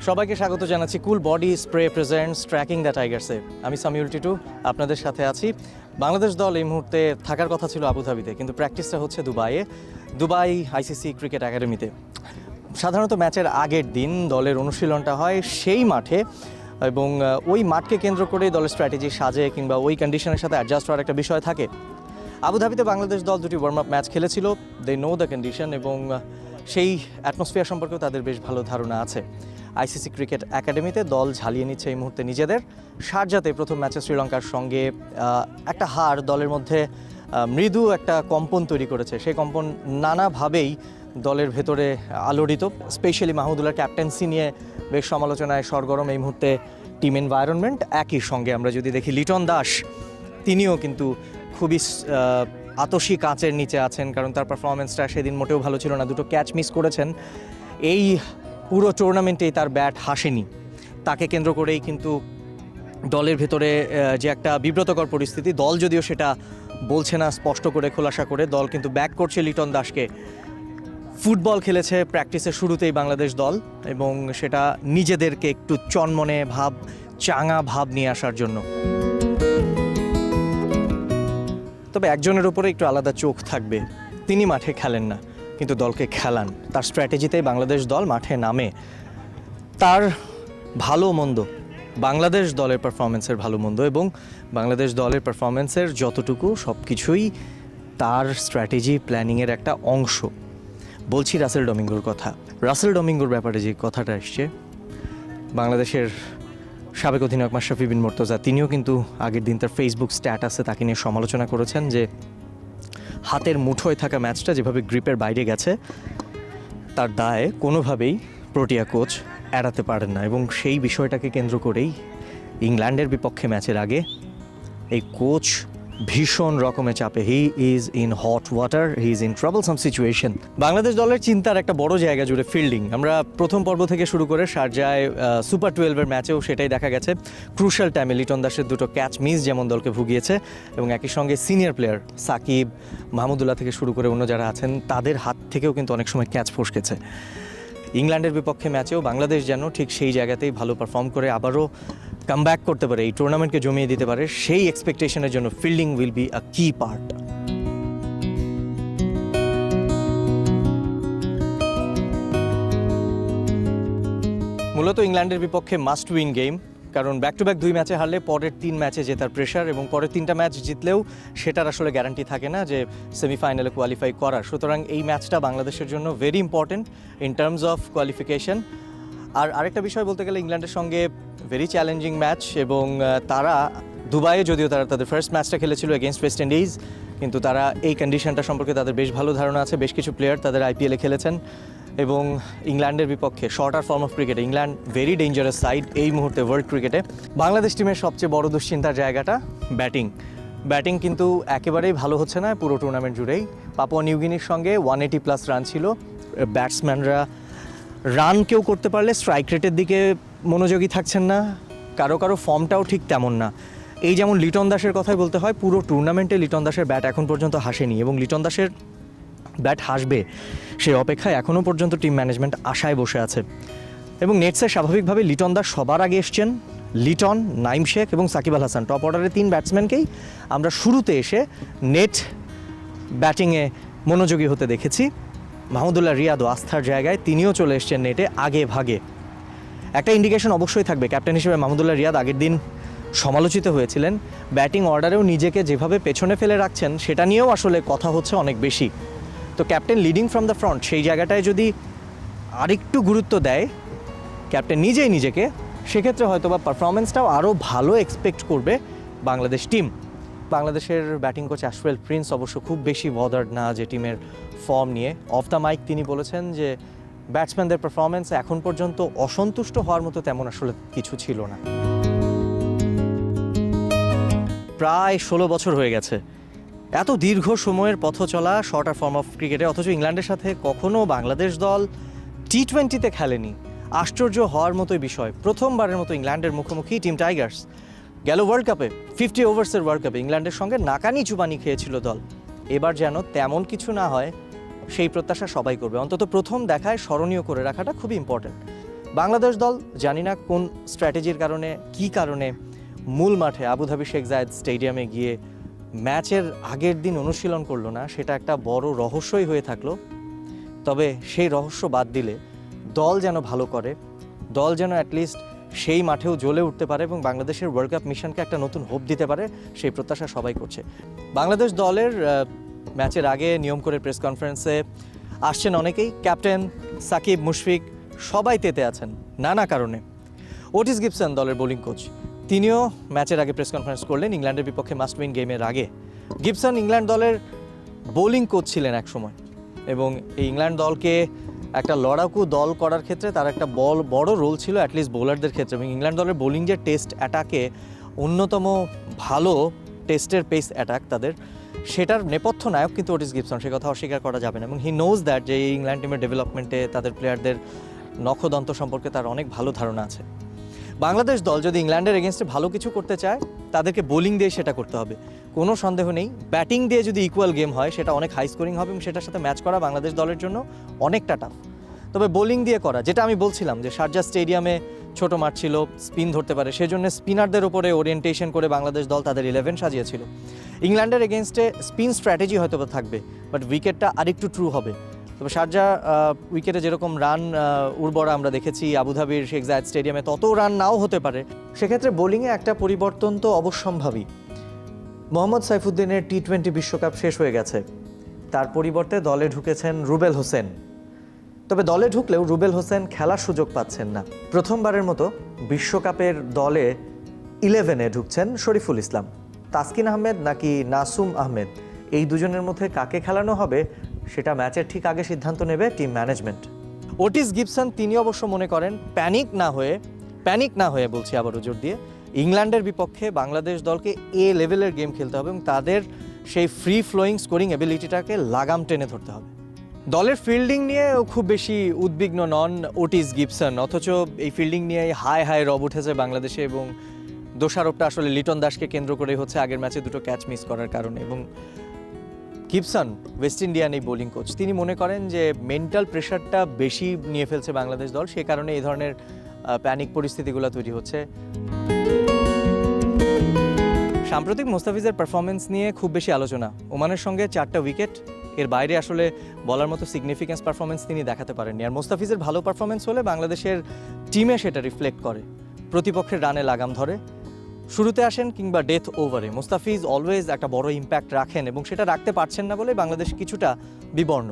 সবাইকে স্বাগত জানাচ্ছি cool body spray presents tracking the টাইগার্সে। আমি সামিউল টিটু আপনাদের সাথে আছি। বাংলাদেশ দল এই মুহূর্তে থাকার কথা ছিল আবুধাবিতে, কিন্তু প্র্যাকটিসটা হচ্ছে দুবাই আইসিসি ক্রিকেট একাডেমিতে। সাধারণত ম্যাচের আগের দিন দলের অনুশীলনটা হয় সেই মাঠে, এবং ওই মাঠকে কেন্দ্র করে দলের স্ট্র্যাটেজি সাজে কিংবা ওই কন্ডিশনের সাথে অ্যাডজাস্ট হওয়ার একটা বিষয় থাকে। আবুধাবিতে বাংলাদেশ দল দুটি ওয়ার্ম আপ ম্যাচ খেলেছিল। দে নো দ্য কন্ডিশন, এবং সেই অ্যাটমসফিয়ার সম্পর্কেও তাদের বেশ ভালো ধারণা আছে। আইসিসি ক্রিকেট একাডেমিতে দল ঝালিয়ে নিচ্ছে এই মুহূর্তে নিজেদের। শারজাতে প্রথম ম্যাচে শ্রীলঙ্কার সঙ্গে একটা হার দলের মধ্যে মৃদু একটা কম্পন তৈরি করেছে। সেই কম্পন নানাভাবেই দলের ভেতরে আলোড়িত। স্পেশালি মাহমুদুল্লাহর ক্যাপ্টেন্সি নিয়ে বেশ সমালোচনায় সরগরম এই মুহূর্তে টিম এনভায়রনমেন্ট। একই সঙ্গে আমরা যদি দেখি লিটন দাস, তিনিও কিন্তু খুবই আতশী কাঁচের নিচে আছেন, কারণ তার পারফরমেন্সটা সেদিন মোটেও ভালো ছিল না। দুটো ক্যাচ মিস করেছেন। এই পুরো টুর্নামেন্টেই তার ব্যাট হাসেনি। তাকে কেন্দ্র করেই কিন্তু দলের ভেতরে যে একটা বিব্রতকর পরিস্থিতি, দল যদিও সেটা বলছে না স্পষ্ট করে খোলাসা করে, দল কিন্তু ব্যাক করছে লিটন দাসকে। ফুটবল খেলেছে প্র্যাকটিসের শুরুতেই বাংলাদেশ দল, এবং সেটা নিজেদেরকে একটু চনমনে ভাব, চাঙা ভাব নিয়ে আসার জন্য। তবে একজনের উপরে একটু আলাদা চোখ থাকবে, তিনি মাঠে খেলেন না কিন্তু দলকে খেলান। তার স্ট্র্যাটেজিতেই বাংলাদেশ দল মাঠে নামে। তার ভালো মন্দ, বাংলাদেশ দলের পারফরমেন্সের ভালো মন্দ এবং বাংলাদেশ দলের পারফরমেন্সের যতটুকু সব কিছুই তার স্ট্র্যাটেজি প্ল্যানিংয়ের একটা অংশ। বলছি রাসেল ডমিঙ্গোর কথা। রাসেল ডমিঙ্গোর ব্যাপারে যে কথাটা এসছে, বাংলাদেশের সাবেক অধিনায়ক মাশরাফি বিন মুর্তজা তিনিও কিন্তু আগের দিন তার ফেসবুক স্ট্যাটাসে তাকে নিয়ে সমালোচনা করেছেন যে হাতের মুঠোয় থাকা ম্যাচটা যেভাবে গ্রিপের বাইরে গেছে, তার দায় কোনোভাবেই প্রোটিয়া কোচ এড়াতে পারেন না। এবং সেই বিষয়টাকে কেন্দ্র করেই ইংল্যান্ডের বিপক্ষে ম্যাচের আগে এই কোচ ভীষণ রকমের চাপে। He is in hot water, he is in troublesome situation. Bangladesh দলের চিন্তার একটা বড় জায়গা জুড়ে ফিল্ডিং। আমরা প্রথম পর্ব থেকে শুরু করে শারজায় সুপার 12-এর ম্যাচেও সেটাই দেখা গেছে। ক্রুশাল টাইমে লিটন দাসের দুটো ক্যাচ মিস যেমন দলকে ভুগিয়েছে, এবং একই সঙ্গে সিনিয়র প্লেয়ার সাকিব, মাহমুদুল্লাহ থেকে শুরু করে অন্য যারা আছেন তাদের হাত থেকেও কিন্তু অনেক সময় ক্যাচ ফসকেছে। ইংল্যান্ডের বিপক্ষে ম্যাচেও বাংলাদেশ যেন ঠিক সেই জায়গাতেই ভালো পারফর্ম করে আবারও কামব্যাক করতে পারে, এই টুর্নামেন্টকে জমিয়ে দিতে পারে, সেই এক্সপেকটেশনের জন্য ফিল্ডিং উইল বি আ কি পার্ট। মূলত ইংল্যান্ডের বিপক্ষে মাস্ট উইন গেম, কারণ ব্যাক টু ব্যাক 2 ম্যাচে হারলে পরের 3 ম্যাচে জেতার প্রেশার, এবং পরের 3টা ম্যাচ জিতলেও সেটার আসলে গ্যারান্টি থাকে না যে সেমিফাইনালে কোয়ালিফাই করার। সুতরাং এই ম্যাচটা বাংলাদেশের জন্য very important in terms of qualification. আর আরেকটা বিষয় বলতে গেলে, ইংল্যান্ডের সঙ্গে ভেরি চ্যালেঞ্জিং ম্যাচ, এবং তারা দুবাইয়ে যদিও তারা তাদের ফার্স্ট ম্যাচটা খেলেছিল এগেনস্ট ওয়েস্ট ইন্ডিজ, কিন্তু তারা এই কন্ডিশনটা সম্পর্কে তাদের বেশ ভালো ধারণা আছে। বেশ কিছু প্লেয়ার তাদের আইপিএলে খেলেছেন, এবং ইংল্যান্ডের বিপক্ষে শর্টার ফর্ম অফ ক্রিকেটে ইংল্যান্ড ভেরি ডেঞ্জারাস সাইড এই মুহূর্তে ওয়ার্ল্ড ক্রিকেটে। বাংলাদেশ টিমের সবচেয়ে বড় দুশ্চিন্তার জায়গাটা ব্যাটিং কিন্তু একেবারেই ভালো হচ্ছে না পুরো টুর্নামেন্ট জুড়েই। পাপুয়া নিউগিনির সঙ্গে 180+ রান ছিল। ব্যাটসম্যানরা রান কেউ করতে পারলে স্ট্রাইক রেটের দিকে মনোযোগী থাকছেন না, কারো ফর্মটাও ঠিক তেমন না। এই যেমন লিটন দাসের কথাই বলতে হয়, পুরো টুর্নামেন্টে লিটন দাসের ব্যাট এখন পর্যন্ত হাসেনি, এবং লিটন দাসের ব্যাট হাসবে সেই অপেক্ষায় এখনও পর্যন্ত টিম ম্যানেজমেন্ট আশায় বসে আছে। এবং নেটসে স্বাভাবিকভাবে লিটন দাস সবার আগে এসছেন। লিটন, নাইম শেখ এবং সাকিব আল হাসান, টপ অর্ডারের 3 ব্যাটসম্যানকেই আমরা শুরুতে এসে নেট ব্যাটিংয়ে মনোযোগী হতে দেখেছি। মাহমুদুল্লাহ রিয়াদও আস্থার জায়গায়, তিনিও চলে এসছেন নেটে আগে ভাগে। একটা ইন্ডিকেশন অবশ্যই থাকবে, ক্যাপ্টেন হিসেবে মাহমুদুল্লাহ রিয়াদ আগের দিন সমালোচিত হয়েছিলেন। ব্যাটিং অর্ডারেও নিজেকে যেভাবে পেছনে ফেলে রাখছেন সেটা নিয়েও আসলে কথা হচ্ছে অনেক বেশি। তো captain leading from the front, সেই জায়গাটায় যদি আরেকটু গুরুত্ব দেয় ক্যাপ্টেন নিজেকে, সেক্ষেত্রে হয়তো বা পারফরমেন্সটাও আরও ভালো এক্সপেক্ট করবে বাংলাদেশ টিম। বাংলাদেশের ব্যাটিং কোচ অ্যাশওয়েল প্রিন্স অবশ্য খুব বেশি বদার্ড না যে টিমের ফর্ম নিয়ে। অফ দ্য মাইক তিনি বলেছেন যে ব্যাটসম্যানদের পারফরমেন্স এখন পর্যন্ত অসন্তুষ্ট হওয়ার মতো তেমন আসলে কিছু ছিল না। প্রায় 16 বছর হয়ে গেছে এত দীর্ঘ সময়ের পথ চলা শর্টার ফর্ম অফ ক্রিকেটে, অথচ ইংল্যান্ডের সাথে কখনো বাংলাদেশ দল টি20তে খেলেনি। আশ্চর্য হওয়ার মতোই বিষয়, প্রথমবারের মতো ইংল্যান্ডের মুখোমুখি টিম টাইগার্স। গেল ওয়ার্ল্ড কাপে 50 ওভার্সের ওয়ার্ল্ড কাপে ইংল্যান্ডের সঙ্গে নাকানি চুবানি খেয়েছিল দল। এবার যেন তেমন কিছু না হয় সেই প্রত্যাশা সবাই করবে। অন্তত প্রথম দেখায় স্মরণীয় করে রাখাটা খুবই ইম্পর্টেন্ট। বাংলাদেশ দল জানি না কোন স্ট্র্যাটেজির কারণে কী কারণে মূল মাঠে আবুধাবি শেখ জায়েদ স্টেডিয়ামে গিয়ে ম্যাচের আগের দিন অনুশীলন করলো না, সেটা একটা বড় রহস্যই হয়ে থাকলো। তবে সেই রহস্য বাদ দিলে দল যেন ভালো করে, দল যেন অ্যাটলিস্ট সেই মাঠেও জ্বলে উঠতে পারে এবং বাংলাদেশের ওয়ার্ল্ড কাপ মিশনকে একটা নতুন হোপ দিতে পারে, সেই প্রত্যাশা সবাই করছে। বাংলাদেশ দলের ম্যাচের আগে নিয়ম করে প্রেস কনফারেন্সে আসছেন অনেকেই, ক্যাপ্টেন সাকিব, মুশফিক সবাই তেতে আছেন নানা কারণে। ওটিস গিবসন দলের বোলিং কোচ, তিনিও ম্যাচের আগে প্রেস কনফারেন্স করলেন ইংল্যান্ডের বিপক্ষে মাস্ট উইন গেমের আগে। গিবসন ইংল্যান্ড দলের বোলিং কোচ ছিলেন একসময় এবং এই ইংল্যান্ড দলকে একটা লড়াকু দল করার ক্ষেত্রে তার একটা বড় রোল ছিল অ্যাটলিস্ট বোলারদের ক্ষেত্রে। এবং ইংল্যান্ড দলের বোলিং যে টেস্ট অ্যাটাকে অন্যতম ভালো টেস্টের পেস অ্যাটাক তাদের, সেটার নেপথ্য নায়ক কিন্তু ওটিস গিবসন, সে কথা অস্বীকার করা যাবে না। এবং হি নোজ দ্যাট যে এই ইংল্যান্ড টিমের ডেভেলপমেন্টে তাদের প্লেয়ারদের নখদন্ত সম্পর্কে তার অনেক ভালো ধারণা আছে। বাংলাদেশ দল যদি ইংল্যান্ডের এগেনস্টে ভালো কিছু করতে চায় তাদেরকে বোলিং দিয়ে সেটা করতে হবে, কোনো সন্দেহ নেই। ব্যাটিং দিয়ে যদি ইকুয়াল গেম হয় সেটা অনেক হাই স্কোরিং হবে এবং সেটার সাথে ম্যাচ করা বাংলাদেশ দলের জন্য অনেকটা টাফ। তবে বোলিং দিয়ে করা, যেটা আমি বলছিলাম যে শারজাহ স্টেডিয়ামে ছোট মাঠ ছিল, স্পিন ধরতে পারে, সেজন্য স্পিনারদের উপরে ওরিয়েন্টেশন করে বাংলাদেশ দল তাদের 11 সাজিয়েছিল। ইংল্যান্ডের এগেনস্টে স্পিন স্ট্র্যাটেজি হয়তো থাকবে, বাট উইকেটটা আরেকটু ট্রু হবে। তবে শারজাহ উইকেটে যেরকম রান উর্বরা আমরা দেখেছি আবুধাবির শেখ জায়েদ স্টেডিয়ামে, তত রান নাও হতে পারে। সেক্ষেত্রে বোলিংয়ে একটা পরিবর্তন তো অবশ্যম্ভাবী। মোহাম্মদ সাইফুদ্দিনের টি-20 বিশ্বকাপ শেষ হয়ে গেছে, তার পরিবর্তে দলে ঢুকেছেন রুবেল হোসেন। তবে দলে ঢুকলেও রুবেল হোসেন খেলার সুযোগ পাচ্ছেন না। প্রথমবারের মতো বিশ্বকাপের দলে 11-এ ঢুকছেন শরীফুল ইসলাম। তাসকিন আহমেদ নাকি নাসুম আহমেদ, এই দুজনের মধ্যে কাকে খেলানো হবে সেটা ম্যাচের ঠিক আগে সিদ্ধান্ত নেবে টিম ম্যানেজমেন্ট। ওটিস গিবসন তিনি অবশ্য মনে করেন প্যানিক না হয়ে বলছি আবারও জোর দিয়ে, ইংল্যান্ডের বিপক্ষে বাংলাদেশ দলকে এ লেভেলের গেম খেলতে হবে এবং তাদের সেই ফ্রি ফ্লোয়িং স্কোরিং এবিলিটিটাকে লাগাম টেনে ধরতে হবে। দলের ফিল্ডিং নিয়ে খুব বেশি উদ্বিগ্ন নন ওটিস গিবসন, অথচ এই ফিল্ডিং নিয়ে হাই রব উঠেছে বাংলাদেশে এবং দোষারোপটা আসলে লিটন দাসকে কেন্দ্র করে হচ্ছে আগের ম্যাচে 2 ক্যাচ মিস করার কারণে। এবং গিবসন ওয়েস্ট ইন্ডিয়ান এই বোলিং কোচ, তিনি মনে করেন যে মেন্টাল প্রেশারটা বেশি নিয়ে ফেলছে বাংলাদেশ দল, সে কারণে এই ধরনের প্যানিক পরিস্থিতিগুলো তৈরি হচ্ছে। সাম্প্রতিক মোস্তাফিজের পারফরমেন্স নিয়ে খুব বেশি আলোচনা। ওমানের সঙ্গে 4টা উইকেট, এর বাইরে আসলে বলার মতো সিগনিফিক্যান্স পারফরমেন্স তিনি দেখাতে পারেননি। আর মোস্তাফিজের ভালো পারফরমেন্স হলে বাংলাদেশের টিমে সেটা রিফ্লেক্ট করে, প্রতিপক্ষের রানে লাগাম ধরে। শুরুতে আসেন কিংবা ডেথ ওভারে মোস্তাফিজ অলওয়েজ একটা বড় ইম্প্যাক্ট রাখেন এবং সেটা রাখতে পারছেন না বলে বাংলাদেশ কিছুটা বিবর্ণ।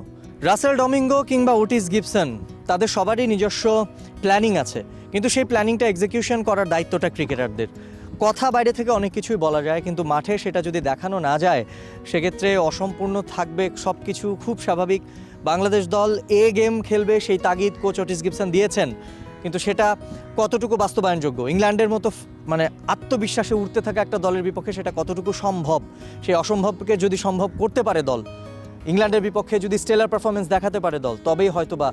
রাসেল ডমিঙ্গো কিংবা ওটিস গিবসন, তাদের সবারই নিজস্ব প্ল্যানিং আছে, কিন্তু সেই প্ল্যানিংটা এক্সিকিউশন করার দায়িত্বটা ক্রিকেটারদের। কথা বাইরে থেকে অনেক কিছুই বলা যায়, কিন্তু মাঠে সেটা যদি দেখানো না যায় সেক্ষেত্রে অসম্পূর্ণ থাকবে সব কিছু। খুব স্বাভাবিক, বাংলাদেশ দল গেম খেলবে সেই তাগিদ কোচ ওটিস গিবসন দিয়েছেন, কিন্তু সেটা কতটুকু বাস্তবায়নযোগ্য, ইংল্যান্ডের মতো মানে আত্মবিশ্বাসে উঠতে থাকা একটা দলের বিপক্ষে সেটা কতটুকু সম্ভব, সেই অসম্ভবকে যদি সম্ভব করতে পারে দল, ইংল্যান্ডের বিপক্ষে যদি স্টেলার পারফরমেন্স দেখাতে পারে দল, তবেই হয়তোবা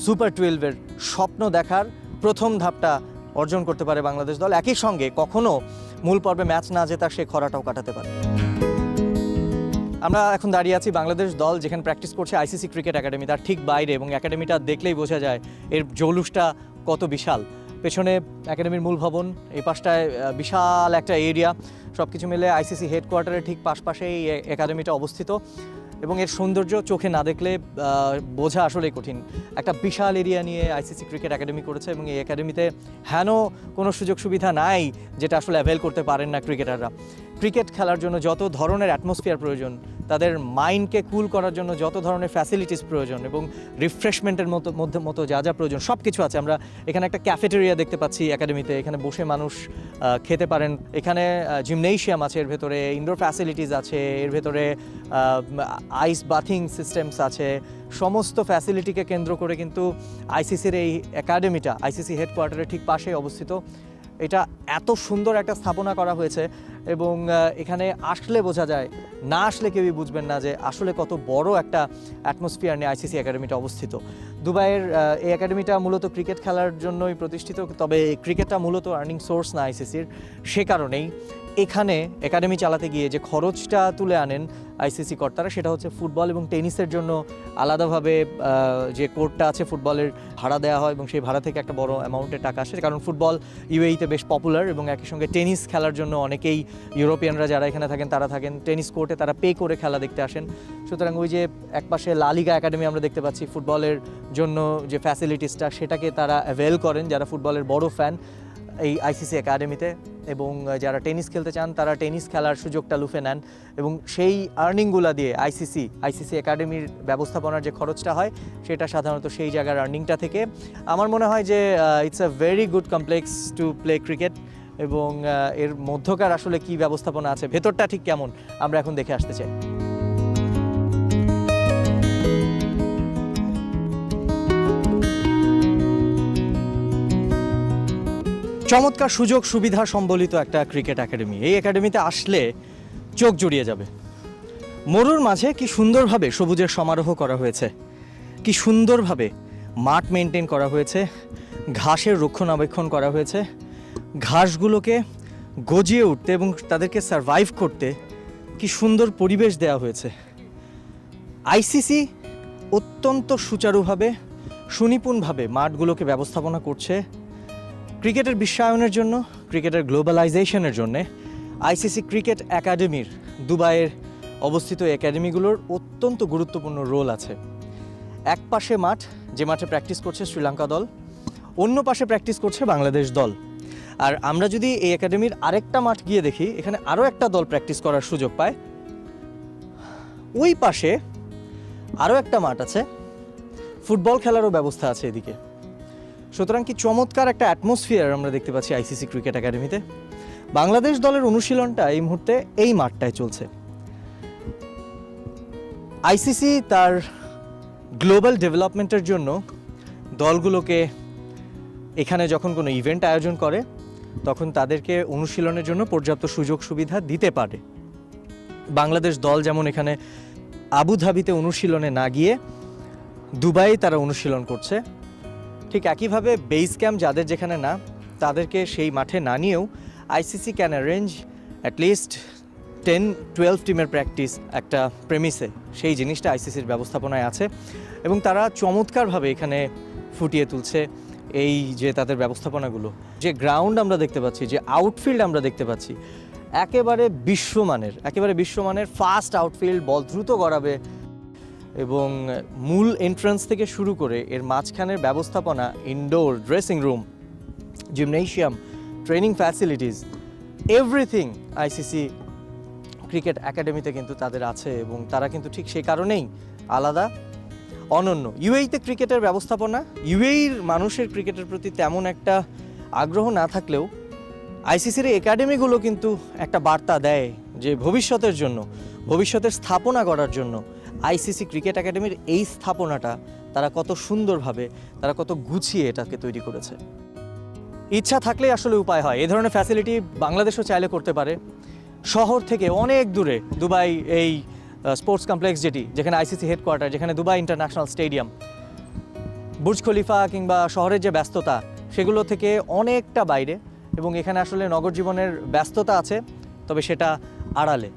সুপার 12-এর স্বপ্ন দেখার প্রথম ধাপটা অর্জন করতে পারে বাংলাদেশ দল। একই সঙ্গে কখনো মূল পর্বে ম্যাচ না জেতার সেই খরাটাও কাটাতে পারে। আমরা এখন দাঁড়িয়ে আছি বাংলাদেশ দল যেখানে প্র্যাকটিস করছে আইসিসি ক্রিকেট একাডেমি, তার ঠিক বাইরে, এবং একাডেমিটা দেখলেই বোঝা যায় এর জৌলুসটা কত বিশাল। পেছনে একাডেমির মূল ভবন, এই পাশটায় বিশাল একটা এরিয়া, সব কিছু মিলে আইসিসি হেডকোয়ার্টারের ঠিক পাশপাশেই এই একাডেমিটা অবস্থিত এবং এর সৌন্দর্য চোখে না দেখলে বোঝা আসলেই কঠিন। একটা বিশাল এরিয়া নিয়ে আইসিসি ক্রিকেট একাডেমি করেছে এবং এই একাডেমিতে হেন কোনো সুযোগ সুবিধা নাই যেটা আসলে অ্যাভেল করতে পারেন না ক্রিকেটাররা। ক্রিকেট খেলার জন্য যত ধরনের অ্যাটমসফিয়ার প্রয়োজন, তাদের মাইন্ডকে কুল করার জন্য যত ধরনের ফ্যাসিলিটিস প্রয়োজন এবং রিফ্রেশমেন্টের মতো যা প্রয়োজন সব কিছু আছে। আমরা এখানে একটা ক্যাফেটেরিয়া দেখতে পাচ্ছি একাডেমিতে, এখানে বসে মানুষ খেতে পারেন। এখানে জিমনেশিয়াম আছে, এর ভেতরে ইনডোর ফ্যাসিলিটিস আছে, এর ভেতরে আইস বাথিং সিস্টেমস আছে। সমস্ত ফ্যাসিলিটিকে কেন্দ্র করে কিন্তু আইসিসির এই একাডেমিটা আইসিসি হেডকোয়ার্টারের ঠিক পাশেই অবস্থিত। এটা এত সুন্দর একটা স্থাপনা করা হয়েছে, এবং এখানে আসলে বোঝা যায়, না আসলে কেউই বুঝবেন না যে আসলে কত বড় একটা অ্যাটমসফিয়ার নিয়ে আইসিসি একাডেমিটা অবস্থিত। দুবাইয়ের এই একাডেমিটা মূলত ক্রিকেট খেলার জন্যই প্রতিষ্ঠিত, তবে ক্রিকেটটা মূলত আর্নিং সোর্স না আইসিসির। সে কারণেই এখানে একাডেমি চালাতে গিয়ে যে খরচটা তুলে আনেন আইসিসি কর্তারা, সেটা হচ্ছে ফুটবল এবং টেনিসের জন্য আলাদাভাবে যে কোর্টটা আছে ফুটবলের ভাড়া দেওয়া হয় এবং সেই ভাড়া থেকে একটা বড় অ্যামাউন্টের টাকা আসে, কারণ ফুটবল ইউএইতে বেশ পপুলার এবং একই সঙ্গে টেনিস খেলার জন্য অনেকেই ইউরোপিয়ানরা যারা এখানে থাকেন তারা থাকেন টেনিস কোর্টে, তারা পে করে খেলা দেখতে আসেন। সুতরাং ওই যে একপাশে লা লিগা একাডেমি আমরা দেখতে পাচ্ছি, ফুটবলের জন্য যে ফ্যাসিলিটিসটা সেটাকে তারা অ্যাভেল করেন যারা ফুটবলের বড় ফ্যান এই আইসিসি একাডেমিতে, এবং যারা টেনিস খেলতে চান তারা টেনিস খেলার সুযোগটা লুফে নেন এবং সেই আর্নিংগুলো দিয়ে আইসিসি একাডেমির ব্যবস্থাপনার যে খরচটা হয় সেটা সাধারণত সেই জায়গার আর্নিংটা থেকে। আমার মনে হয় যে it's a very good complex to play cricket, এবং এর মধ্যকার আসলে কি ব্যবস্থাপনা আছে, ভেতরটা ঠিক কেমন, আমরা এখন দেখে আসতে চাই। চমৎকার সুযোগ সুবিধা সম্বলিত একটা ক্রিকেট একাডেমি। এই একাডেমিতে আসলে চোখ জুড়িয়ে যাবে। মরুর মাঝে কি সুন্দরভাবে সবুজের সমারোহ করা হয়েছে, কি সুন্দরভাবে মাঠ মেনটেন করা হয়েছে, ঘাসের রক্ষণাবেক্ষণ করা হয়েছে, ঘাসগুলোকে গজিয়ে উঠতে এবং তাদেরকে সারভাইভ করতে কি সুন্দর পরিবেশ দেওয়া হয়েছে। আইসিসি অত্যন্ত সুচারুভাবে সুনিপুণভাবে মাঠগুলোকে ব্যবস্থাপনা করছে। ক্রিকেটের বিশ্বায়নের জন্য, ক্রিকেটের গ্লোবালাইজেশনের জন্য আইসিসি ক্রিকেট একাডেমির দুবাইয়ের অবস্থিত একাডেমিগুলোর অত্যন্ত গুরুত্বপূর্ণ রোল আছে। এক পাশে মাঠ, যে মাঠে প্র্যাকটিস করছে শ্রীলঙ্কা দল, অন্য পাশে প্র্যাকটিস করছে বাংলাদেশ দল। আর আমরা যদি এই একাডেমির আরেকটা মাঠ গিয়ে দেখি, এখানে আরও একটা দল প্র্যাকটিস করার সুযোগ পায়। ওই পাশে আরও একটা মাঠ আছে, ফুটবল খেলারও ব্যবস্থা আছে এদিকে। সুতরাং কি চমৎকার একটা অ্যাটমসফিয়ার আমরা দেখতে পাচ্ছি আইসিসি ক্রিকেট একাডেমিতে। বাংলাদেশ দলের অনুশীলনটা এই মুহূর্তে এই মাঠটায় চলছে। আইসিসি তার গ্লোবাল ডেভেলপমেন্টের জন্য দলগুলোকে এখানে যখন কোনো ইভেন্ট আয়োজন করে তখন তাদেরকে অনুশীলনের জন্য পর্যাপ্ত সুযোগ সুবিধা দিতে পারে। বাংলাদেশ দল যেমন এখানে আবুধাবিতে অনুশীলনে না গিয়ে দুবাই তারা অনুশীলন করছে, ঠিক একইভাবে বেস ক্যাম্প যাদের যেখানে না, তাদেরকে সেই মাঠে না নিয়েও আইসিসি ক্যান অ্যারেঞ্জ অ্যাটলিস্ট 10-12 টিমের প্র্যাকটিস একটা প্রেমিসে। সেই জিনিসটা আইসিসির ব্যবস্থাপনায় আছে এবং তারা চমৎকারভাবে এখানে ফুটিয়ে তুলছে এই যে তাদের ব্যবস্থাপনাগুলো। যে গ্রাউন্ড আমরা দেখতে পাচ্ছি, যে আউটফিল্ড আমরা দেখতে পাচ্ছি, একেবারে বিশ্বমানের ফাস্ট আউটফিল্ড, বল দ্রুত গড়াবে এবং মূল এন্ট্রান্স থেকে শুরু করে এর মাঝখানের ব্যবস্থাপনা, indoor dressing room, gymnasium, training facilities, everything ICC cricket একাডেমিতে কিন্তু তাদের আছে এবং তারা কিন্তু ঠিক সেই কারণেই আলাদা, অনন্য। ইউএইতে ক্রিকেটের ব্যবস্থাপনা, ইউএইর মানুষের ক্রিকেটের প্রতি তেমন একটা আগ্রহ না থাকলেও আইসিসির একাডেমিগুলো কিন্তু একটা বার্তা দেয় যে ভবিষ্যতের স্থাপনা করার জন্য আইসিসি ক্রিকেট একাডেমির এই স্থাপনাটা তারা কত সুন্দরভাবে, তারা কত গুছিয়ে এটাকে তৈরি করেছে। ইচ্ছা থাকলেই আসলে উপায় হয়। এই ধরনের ফ্যাসিলিটি বাংলাদেশও চাইলে করতে পারে। শহর থেকে অনেক দূরে দুবাই এই স্পোর্টস কমপ্লেক্স যেখানে আইসিসি হেডকোয়ার্টার, যেখানে Dubai international stadium, Burj Khalifa কিংবা শহরের যে ব্যস্ততা সেগুলো থেকে অনেকটা বাইরে, এবং এখানে আসলে নগর জীবনের ব্যস্ততা আছে, তবে সেটা আড়ালে।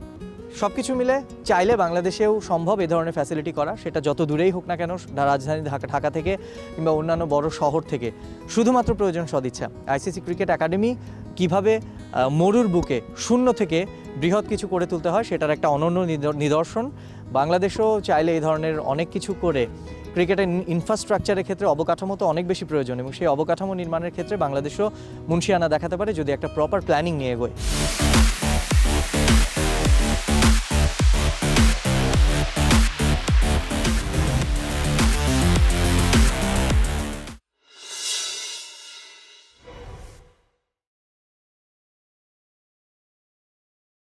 সব কিছু মিলে চাইলে বাংলাদেশেও সম্ভব এই ধরনের ফ্যাসিলিটি করা, সেটা যত দূরেই হোক না কেন, রাজধানী ঢাকা থেকে কিংবা অন্যান্য বড় শহর থেকে। শুধুমাত্র প্রয়োজন সদিচ্ছা। আইসিসি ক্রিকেট একাডেমি কিভাবে মরুর বুকে শূন্য থেকে বৃহৎ কিছু করে তুলতে হয় সেটার একটা অনন্য নিদর্শন। বাংলাদেশও চাইলে এই ধরনের অনেক কিছু করে ক্রিকেটের ইনফ্রাস্ট্রাকচারের ক্ষেত্রে অবকাঠামো তো অনেক বেশি প্রয়োজন, এবং সেই অবকাঠামো নির্মাণের ক্ষেত্রে বাংলাদেশও মুন্সিয়ানা দেখাতে পারে যদি একটা প্রপার প্ল্যানিং নিয়ে এগোয়।